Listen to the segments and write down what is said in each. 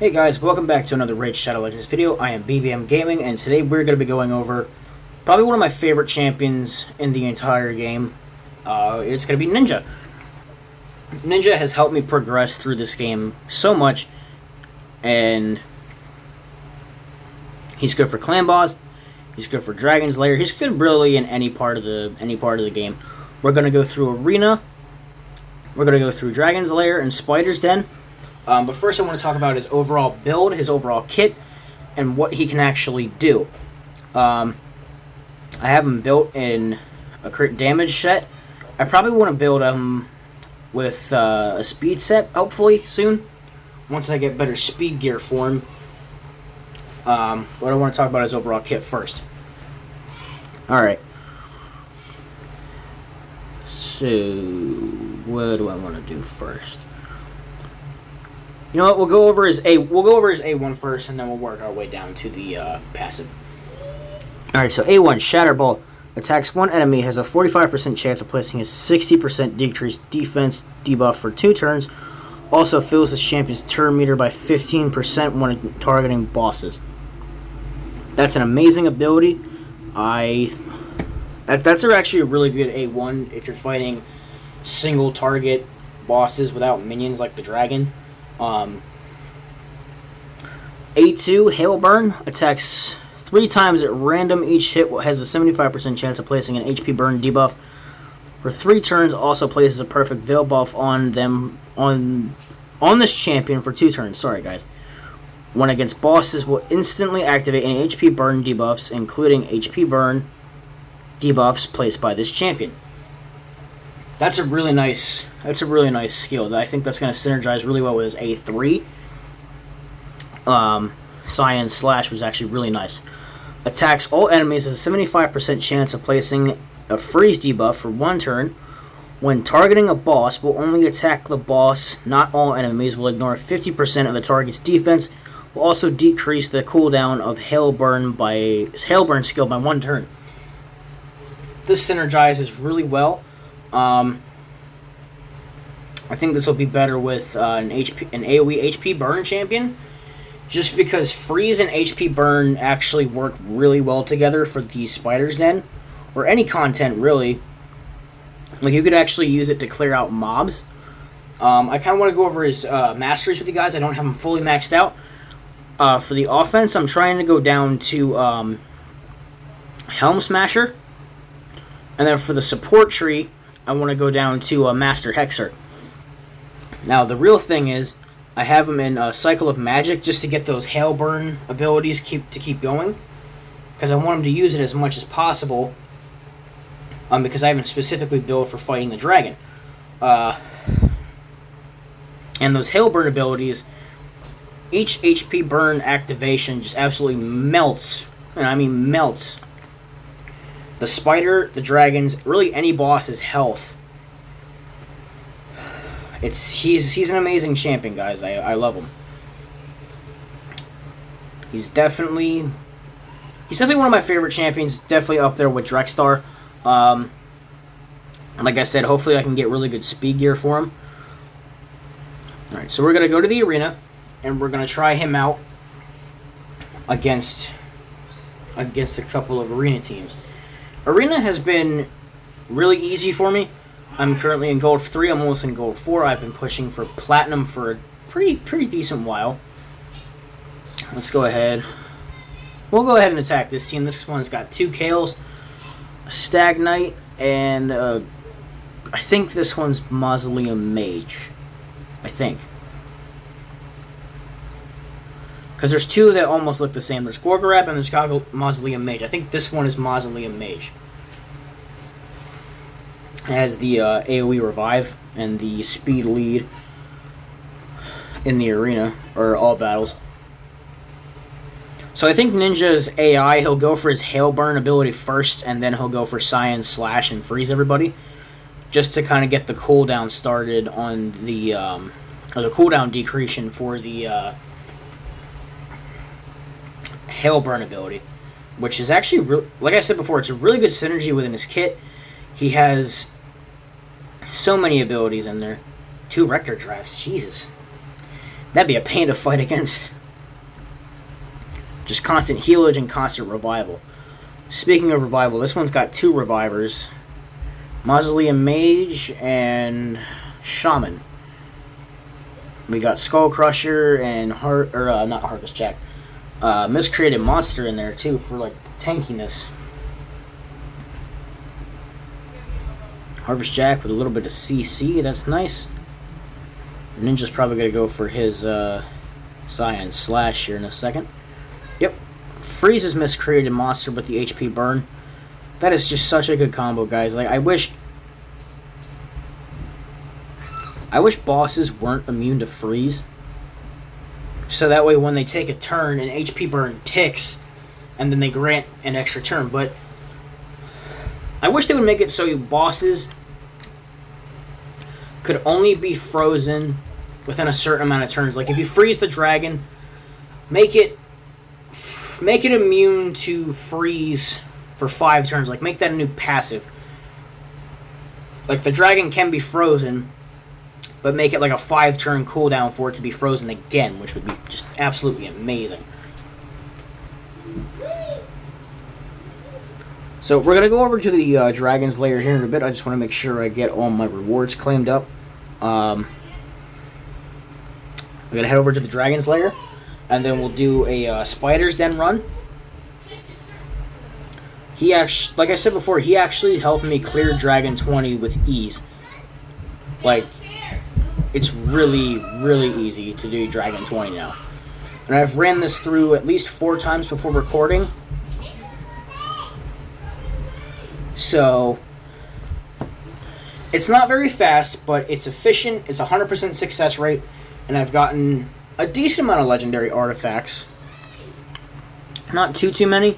Hey guys, welcome back to another Raid Shadow Legends video. I am BBM Gaming, and today we're going to be going over probably one of my favorite champions in the entire game. It's going to be Ninja. Ninja has helped me progress through this game so much, and he's good for clan boss, he's good for Dragon's Lair, he's good really in any part of the game. We're going to go through Arena, we're going to go through Dragon's Lair and Spider's Den. But first I want to talk about his overall build, his overall kit, and what he can actually do. I have him built in a crit damage set. I probably want to build him with a speed set, hopefully, soon. Once I get better speed gear for him. But I want to talk about his overall kit first. Alright. So, what do I want to do first? You know what? We'll go over his A1 first, and then we'll work our way down to the passive. All right. So A1 Shatter Ball attacks one enemy, has a 45% chance of placing a 60% decreased defense debuff for 2 turns. Also fills this champion's turn meter by 15% when targeting bosses. That's an amazing ability. That's actually a really good A1 if you're fighting single target bosses without minions like the dragon. A2 Hailburn attacks 3 times at random. Each hit has a 75% chance of placing an HP burn debuff for 3 turns. Also places a perfect veil buff on them on this champion for 2 turns. Sorry guys. When against bosses, will instantly activate any HP burn debuffs, including HP burn debuffs placed by this champion. That's a really nice skill. I think that's going to synergize really well with his A3. Cyan Slash was actually really nice. Attacks all enemies has a 75% chance of placing a freeze debuff for 1 turn. When targeting a boss, will only attack the boss, not all enemies. Will ignore 50% of the target's defense. Will also decrease the cooldown of Hailburn skill by 1 turn. This synergizes really well. I think this will be better with an AoE HP burn champion, just because freeze and HP burn actually work really well together for the Spider's Den, or any content really. Like, you could actually use it to clear out mobs. I kind of want to go over his masteries with you guys. I don't have them fully maxed out. For the offense, I'm trying to go down to Helm Smasher, and then for the support tree, I want to go down to Master Hexer. Now, the real thing is, I have him in Cycle of Magic just to get those Hailburn abilities keep going. Because I want him to use it as much as possible. Because I have him specifically built for fighting the dragon. And those Hailburn abilities, each HP burn activation just absolutely melts. And I mean melts. The spider, the dragons, really any boss's health. He's an amazing champion, guys. I love him. He's definitely one of my favorite champions. Definitely up there with Drexstar. Like I said, hopefully I can get really good speed gear for him. All right, so we're gonna go to the arena, and we're gonna try him out against a couple of arena teams. Arena has been really easy for me. I'm currently in Gold 3. I'm almost in Gold 4. I've been pushing for Platinum for a pretty decent while. Let's go ahead. We'll go ahead and attack this team. This one's got 2 Kales, a Stag Knight, and I think this one's Mausoleum Mage. I think. Because there's 2 that almost look the same. There's Gorgorab and there's Mausoleum Mage. I think this one is Mausoleum Mage. It has the AoE revive and the speed lead in the arena, or all battles. So I think Ninja's AI, he'll go for his Hailburn ability first, and then he'll go for Cyan Slash and freeze everybody, just to kind of get the cooldown started on the, or the cooldown decretion for the Hailburn ability, which is actually, like I said before, it's a really good synergy within his kit. He has so many abilities in there. 2 Rector Drafts, Jesus. That'd be a pain to fight against. Just constant healage and constant revival. Speaking of revival, this one's got 2 revivers. Mausoleum Mage and Shaman. We got Skull Crusher and not Harvest Jack. Miscreated Monster in there too for like tankiness. Harvest Jack with a little bit of CC, that's nice. Ninja's probably gonna go for his Scion Slash here in a second. Yep. Freezes Miscreated Monster with the HP burn. That is just such a good combo, guys. Like I wish bosses weren't immune to freeze. So that way when they take a turn, an HP burn ticks, and then they grant an extra turn. But I wish they would make it so bosses could only be frozen within a certain amount of turns. Like if you freeze the dragon, make it immune to freeze for 5 turns. Like make that a new passive. Like the dragon can be frozen, but make it like a 5-turn cooldown for it to be frozen again, which would be just absolutely amazing. So we're going to go over to the Dragon's Lair here in a bit. I just want to make sure I get all my rewards claimed up. We're going to head over to the Dragon's Lair, and then we'll do a Spider's Den run. He actually, like I said before, he actually helped me clear Dragon 20 with ease. Like, it's really, really easy to do Dragon 20 now. And I've ran this through at least 4 times before recording. So, it's not very fast, but it's efficient. It's 100% success rate. And I've gotten a decent amount of legendary artifacts. Not too many.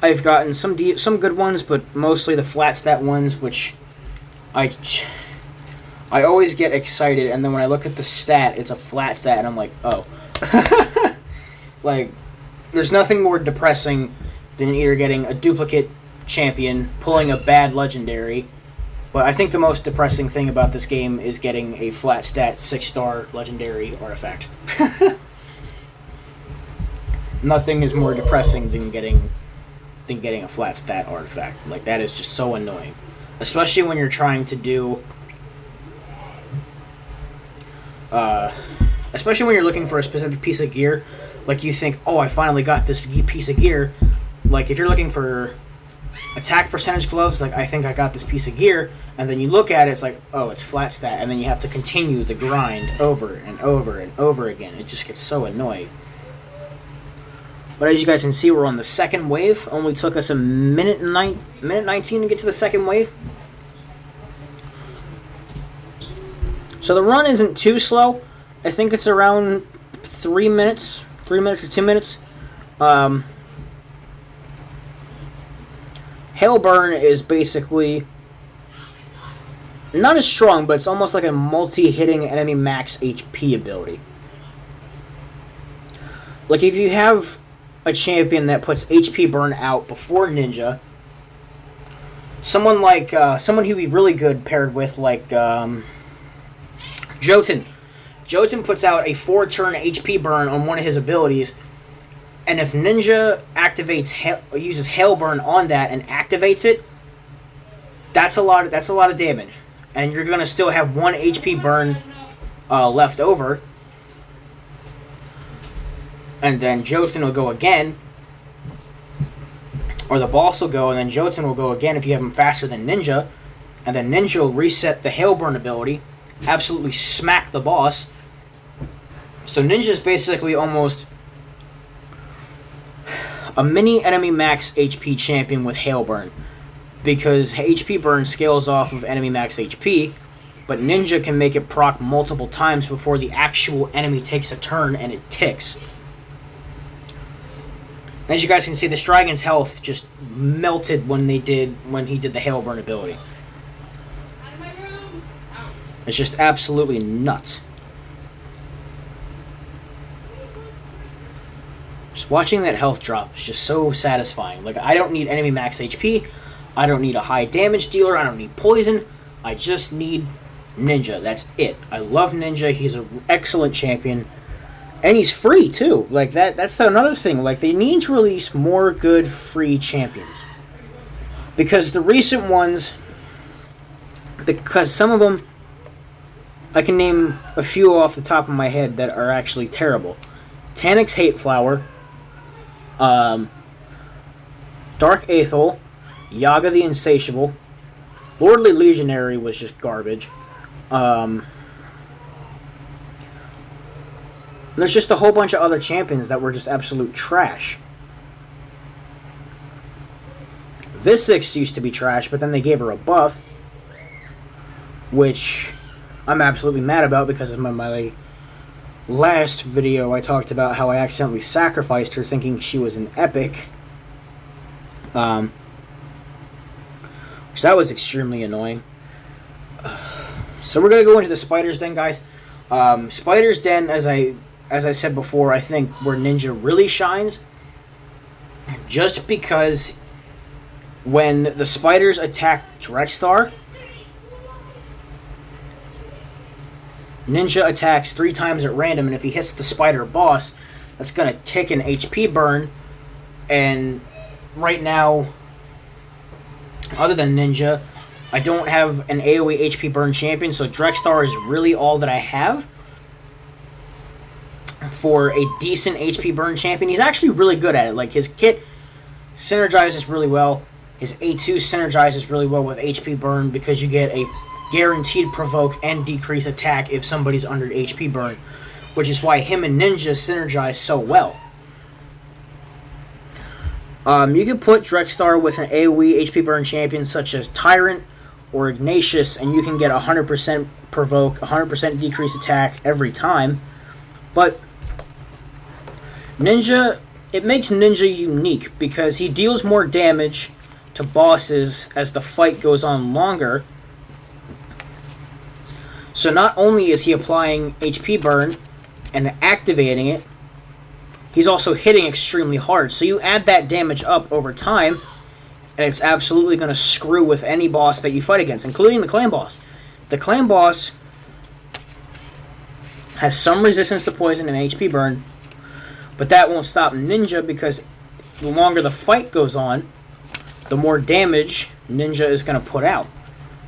I've gotten some good ones, but mostly the flat stat ones, which I always get excited, and then when I look at the stat, it's a flat stat, and I'm like, oh. Like, there's nothing more depressing than either getting a duplicate champion, pulling a bad legendary, but I think the most depressing thing about this game is getting a flat stat 6-star legendary artifact. Nothing is more depressing than getting a flat stat artifact. Like, that is just so annoying. Especially when you're trying to do... especially when you're looking for a specific piece of gear. Like, you think, oh, I finally got this piece of gear. Like, if you're looking for attack percentage gloves, like, I think I got this piece of gear. And then you look at it, it's like, oh, it's flat stat. And then you have to continue the grind over and over and over again. It just gets so annoying. But as you guys can see, we're on the second wave. Only took us a minute 19 to get to the second wave. So the run isn't too slow. I think it's around 3 minutes. 3 minutes or 2 minutes. Hail Burn is basically not as strong, but it's almost like a multi-hitting enemy max HP ability. Like if you have a champion that puts HP burn out before Ninja, someone who'd be really good paired with like Jotun. Jotun puts out a 4-turn HP burn on one of his abilities, and if Ninja uses Hail Burn on that and activates it, that's a lot of damage, and you're gonna still have 1 HP burn left over. And then Jotun will go again. Or the boss will go, and then Jotun will go again if you have him faster than Ninja. And then Ninja will reset the Hail Burn ability. Absolutely smack the boss. So Ninja is basically almost a mini enemy max HP champion with Hail Burn. Because HP burn scales off of enemy max HP. But Ninja can make it proc multiple times before the actual enemy takes a turn and it ticks. As you guys can see, this dragon's health just melted when he did the Hail Burn ability. It's just absolutely nuts. Just watching that health drop is just so satisfying. Like, I don't need enemy max HP. I don't need a high damage dealer. I don't need poison. I just need Ninja. That's it. I love Ninja. He's an excellent champion. And he's free, too. Like, that's another thing. Like, they need to release more good free champions. Because the recent ones... Because some of them... I can name a few off the top of my head that are actually terrible. Taniks Hateflower. Dark Aethel. Yaga the Insatiable. Lordly Legionary was just garbage. There's just a whole bunch of other champions that were just absolute trash. Visix used to be trash, but then they gave her a buff, which I'm absolutely mad about because in my last video I talked about how I accidentally sacrificed her thinking she was an epic. So that was extremely annoying. So we're going to go into the Spider's Den, guys. Spider's Den, as I said before, I think where Ninja really shines, just because when the spiders attack Drexthar, Ninja attacks 3 times at random, and if he hits the spider boss, that's going to tick an HP burn. And right now, other than Ninja, I don't have an AoE HP burn champion, so Drexthar is really all that I have for a decent HP burn champion. He's actually really good at it. Like, his kit synergizes really well. His A2 synergizes really well with HP burn because you get a guaranteed provoke and decrease attack if somebody's under HP burn, which is why him and Ninja synergize so well. You can put Drexthar with an AoE HP burn champion such as Tyrant or Ignatius, and you can get 100% provoke, 100% decrease attack every time. But Ninja, it makes Ninja unique because he deals more damage to bosses as the fight goes on longer. So not only is he applying HP burn and activating it, he's also hitting extremely hard. So you add that damage up over time, and it's absolutely going to screw with any boss that you fight against, including the clan boss. The clan boss has some resistance to poison and HP burn, but that won't stop Ninja because the longer the fight goes on, the more damage Ninja is going to put out.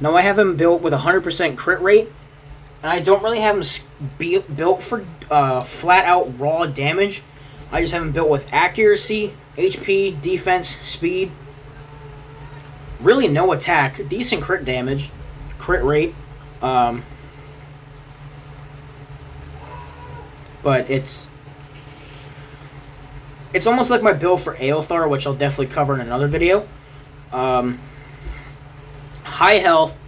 Now I have him built with 100% crit rate, and I don't really have him built for flat-out raw damage. I just have him built with accuracy, HP, defense, speed. Really no attack, decent crit damage, crit rate. But it's almost like my build for Aelthar, which I'll definitely cover in another video. High health,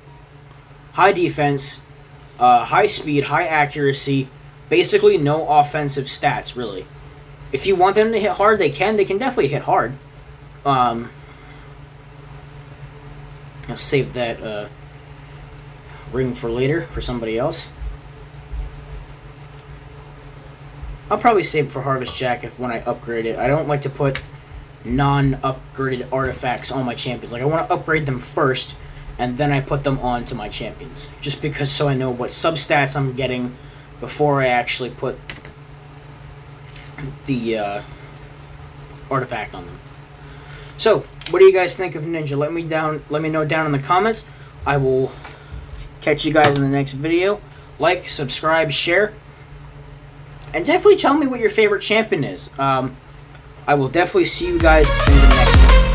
high defense, high speed, high accuracy, basically no offensive stats, really. If you want them to hit hard, they can. They can definitely hit hard. I'll save that ring for later, for somebody else. I'll probably save it for Harvest Jack when I upgrade it. I don't like to put non-upgraded artifacts on my champions. Like, I want to upgrade them first, and then I put them onto my champions. Just because so I know what substats I'm getting before I actually put the artifact on them. So, what do you guys think of Ninja? Let me know down in the comments. I will catch you guys in the next video. Like, subscribe, share, and definitely tell me what your favorite champion is. I will definitely see you guys in the next one.